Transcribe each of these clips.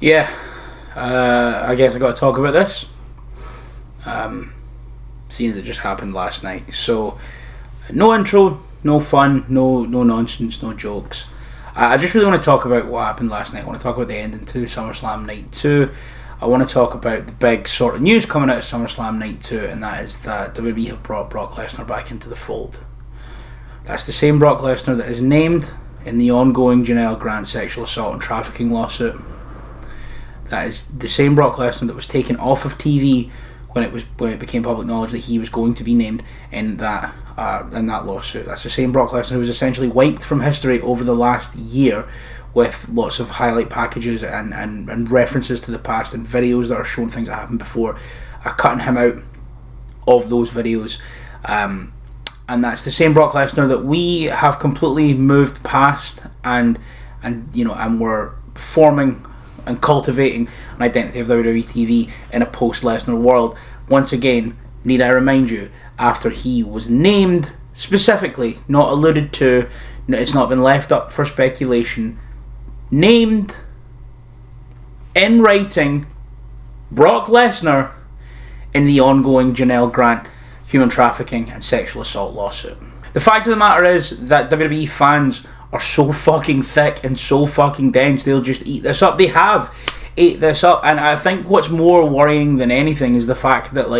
Yeah, I guess I got to talk about this. Seeing as it just happened last night. So, no intro, no fun, no nonsense, no jokes. I just really want to talk about what happened last night. I want to talk about the ending to SummerSlam Night 2. I want to talk about the big sort of news coming out of SummerSlam Night 2, and that is that WWE have brought Brock Lesnar back into the fold. That's the same Brock Lesnar that is named in the ongoing Janelle Grant sexual assault and trafficking lawsuit. That is the same Brock Lesnar that was taken off of TV when it became public knowledge that he was going to be named in that lawsuit. That's the same Brock Lesnar who was essentially wiped from history over the last year, with lots of highlight packages and references to the past and videos that are showing things that happened before, cutting him out of those videos. And that's the same Brock Lesnar that we have completely moved past, and we're forming and cultivating an identity of WWE TV in a post-Lesnar world. Once again, need I remind you, after he was named specifically, not alluded to, it's not been left up for speculation, named in writing Brock Lesnar in the ongoing Janelle Grant human trafficking and sexual assault lawsuit. The fact of the matter is that WWE fans are so fucking thick and so fucking dense, they'll just eat this up. They have ate this up, and I think what's more worrying than anything is the fact that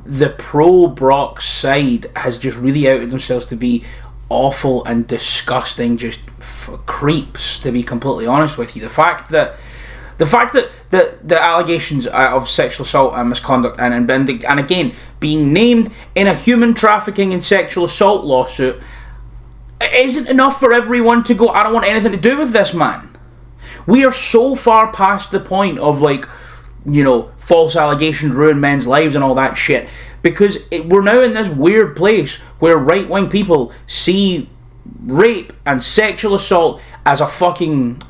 the pro Brock side has just really outed themselves to be awful and disgusting, just creeps, to be completely honest with you. The fact that the allegations of sexual assault and misconduct and again being named in a human trafficking and sexual assault lawsuit isn't enough for everyone to go, I don't want anything to do with this man. We are so far past the point of false allegations ruin men's lives and all that shit, because we're now in this weird place where right-wing people see rape and sexual assault as a fucking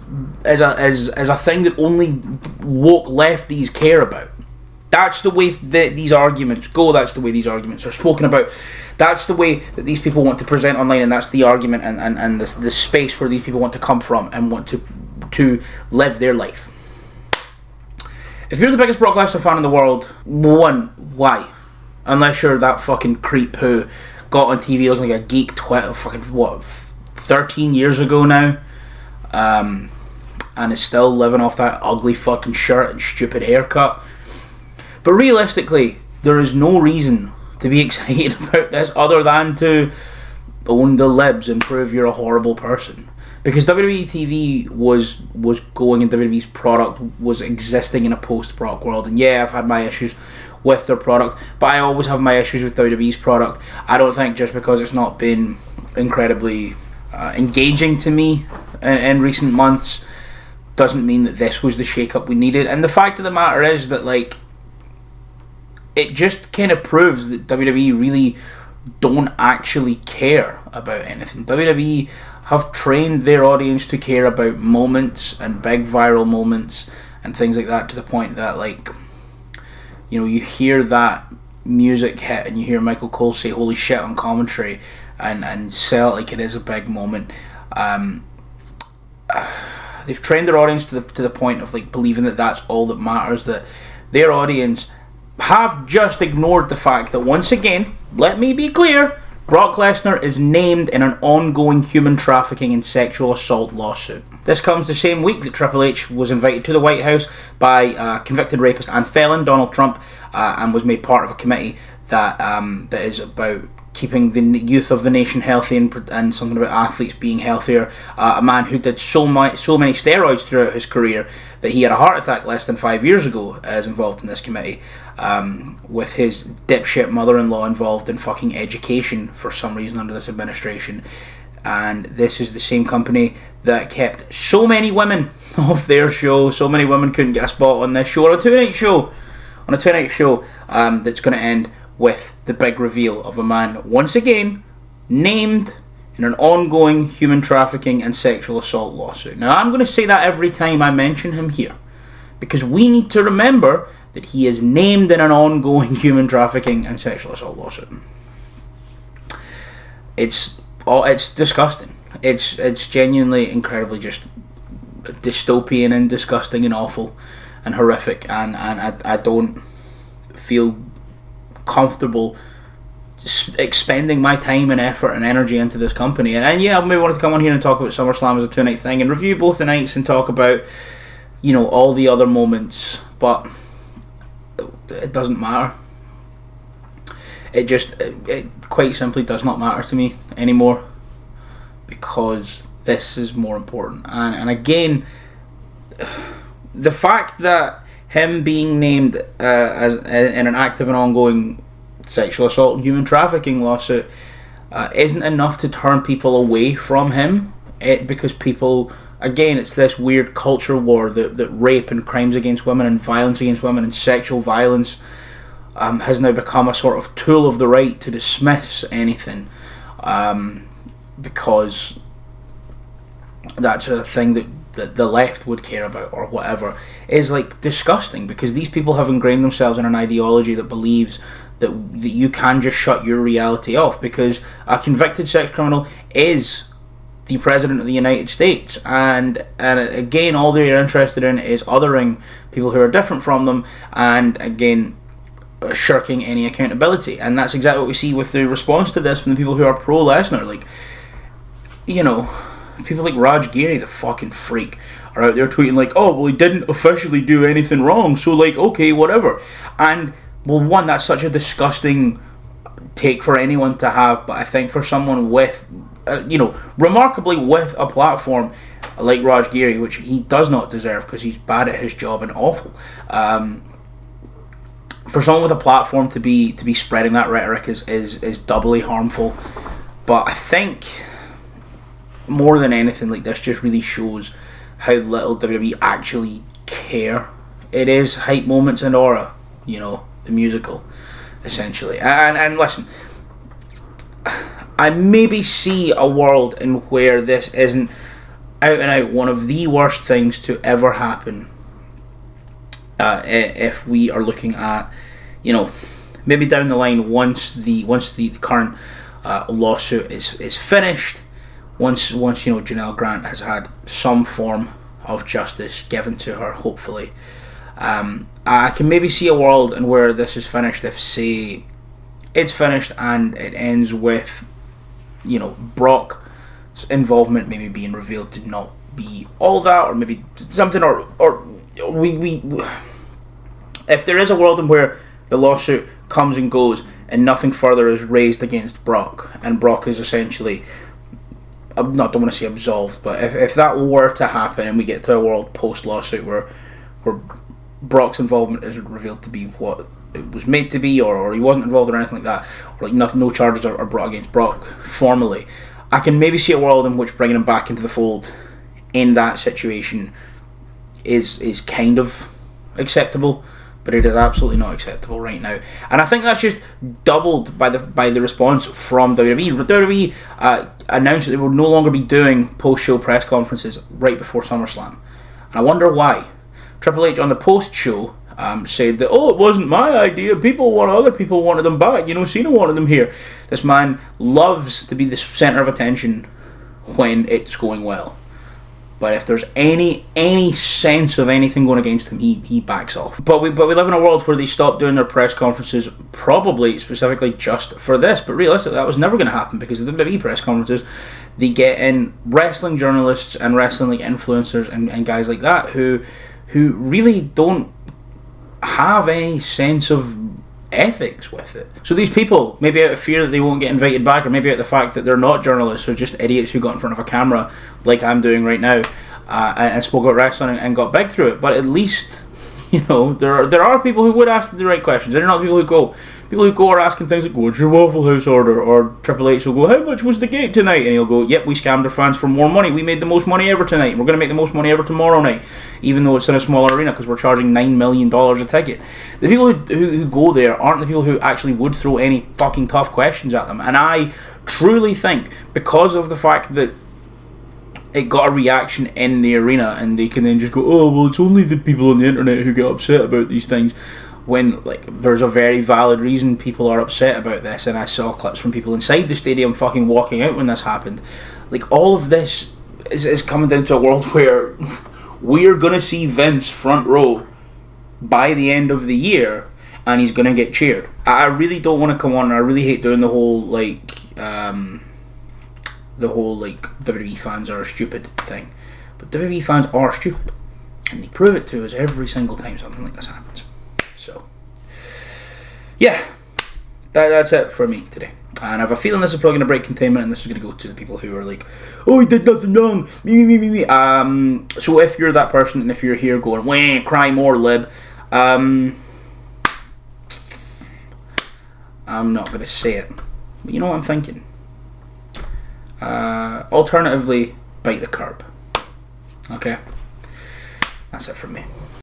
as a thing that only woke lefties care about. That's the way that these arguments go. That's the way these arguments are spoken about. That's the way that these people want to present online, and that's the argument and the space where these people want to come from and want to live their life. If you're the biggest Brock Lesnar fan in the world, one, why? Unless you're that fucking creep who got on TV looking like a geek 13 years ago now, and is still living off that ugly fucking shirt and stupid haircut. But realistically, there is no reason to be excited about this other than to own the libs and prove you're a horrible person. Because WWE TV was going, and WWE's product was existing in a post-Brock world. And yeah, I've had my issues with their product, but I always have my issues with WWE's product. I don't think just because it's not been incredibly engaging to me in recent months doesn't mean that this was the shake-up we needed. And the fact of the matter is that it just kind of proves that WWE really don't actually care about anything. WWE have trained their audience to care about moments and big viral moments and things like that, to the point that you hear that music hit and you hear Michael Cole say holy shit on commentary and sell it like it is a big moment. They've trained their audience to the point of believing that that's all that matters, that their audience have just ignored the fact that, once again, let me be clear, Brock Lesnar is named in an ongoing human trafficking and sexual assault lawsuit. This comes the same week that Triple H was invited to the White House by convicted rapist and felon Donald Trump, and was made part of a committee that is about keeping the youth of the nation healthy and something about athletes being healthier. A man who did so many steroids throughout his career that he had a heart attack less than 5 years ago is involved in this committee, with his dipshit mother-in-law involved in fucking education for some reason under this administration. And this is the same company that kept so many women off their show. So many women couldn't get a spot on this show, on a two-night show that's going to end with the big reveal of a man once again named in an ongoing human trafficking and sexual assault lawsuit. Now, I'm going to say that every time I mention him here, because we need to remember that he is named in an ongoing human trafficking and sexual assault lawsuit. It's disgusting. It's genuinely incredibly just dystopian and disgusting and awful and horrific, and I don't feel comfortable expending my time and effort and energy into this company. And yeah, I maybe wanted to come on here and talk about SummerSlam as a 2-night thing and review both the nights and talk about, you know, all the other moments, but it doesn't matter. It quite simply does not matter to me anymore, because this is more important. And again, the fact that him being named as in an active and ongoing sexual assault and human trafficking lawsuit isn't enough to turn people away from him. Because people, again, it's this weird culture war that rape and crimes against women and violence against women and sexual violence has now become a sort of tool of the right to dismiss anything, because that's a thing that the left would care about or whatever, is like disgusting, because these people have ingrained themselves in an ideology that believes that you can just shut your reality off, because a convicted sex criminal is the President of the United States, and again, all they're interested in is othering people who are different from them, and again, shirking any accountability. And that's exactly what we see with the response to this from the people who are pro Lesnar. Like, you know, people like Raj Giri, the fucking freak, are out there tweeting like, oh, well, he didn't officially do anything wrong, so like, okay, whatever. And well, one, that's such a disgusting take for anyone to have, but I think for someone with you know, remarkably with a platform like Raj Giri, which he does not deserve because he's bad at his job and awful, for someone with a platform to be spreading that rhetoric is doubly harmful. But I think more than anything, like, this just really shows how little WWE actually care. It is hype moments and aura, you know, the musical, essentially. And listen, I maybe see a world in where this isn't out and out one of the worst things to ever happen. If we are looking at, you know, maybe down the line, once the current lawsuit is finished, once you know, Janelle Grant has had some form of justice given to her, hopefully, I can maybe see a world in where this is finished. If, say, it's finished and it ends with, you know, Brock's involvement maybe being revealed to not be all that, or maybe something, or we if there is a world in where the lawsuit comes and goes and nothing further is raised against Brock, and Brock is essentially, I don't want to say absolved, but if that were to happen and we get to a world post lawsuit where Brock's involvement is revealed to be what it was made to be, or he wasn't involved or anything like that, or like no charges are brought against Brock formally, I can maybe see a world in which bringing him back into the fold in that situation is kind of acceptable, but it is absolutely not acceptable right now. And I think that's just doubled by the response from WWE. WWE announced that they would no longer be doing post-show press conferences right before SummerSlam, and I wonder why. Triple H on the post-show said that, oh, it wasn't my idea, other people wanted them back, you know, Cena wanted them here. This man loves to be the centre of attention when it's going well, but if there's any sense of anything going against him, he backs off. But we live in a world where they stop doing their press conferences, probably specifically just for this, but realistically that was never going to happen, because the WWE press conferences, they get in wrestling journalists and wrestling like influencers and guys like that who really don't have any sense of ethics with it. So these people, maybe out of fear that they won't get invited back, or maybe out of the fact that they're not journalists, or just idiots who got in front of a camera like I'm doing right now, and spoke about wrestling and got big through it. But at least, you know, there are people who would ask the right questions. They're not people who go are asking things like, what's your Waffle House order? Or Triple H will go, how much was the gate tonight? And he'll go, yep, we scammed our fans for more money. We made the most money ever tonight, and we're going to make the most money ever tomorrow night, even though it's in a smaller arena because we're charging $9 million a ticket. The people who go there aren't the people who actually would throw any fucking tough questions at them. And I truly think, because of the fact that it got a reaction in the arena, and they can then just go, oh, well, it's only the people on the internet who get upset about these things, when, like, there's a very valid reason people are upset about this. And I saw clips from people inside the stadium fucking walking out when this happened. Like, all of this is coming down to a world where we're going to see Vince front row by the end of the year, and he's going to get cheered. I really don't want to come on, and I really hate doing the whole WWE fans are stupid thing. But WWE fans are stupid, and they prove it to us every single time something like this happens. So, yeah, that's it for me today. And I have a feeling this is probably going to break containment, and this is going to go to the people who are like, oh, he did nothing wrong, me. So if you're that person, and if you're here going, wah, cry more, lib, I'm not going to say it, but you know what I'm thinking. Alternatively, bite the curb. Okay? That's it from me.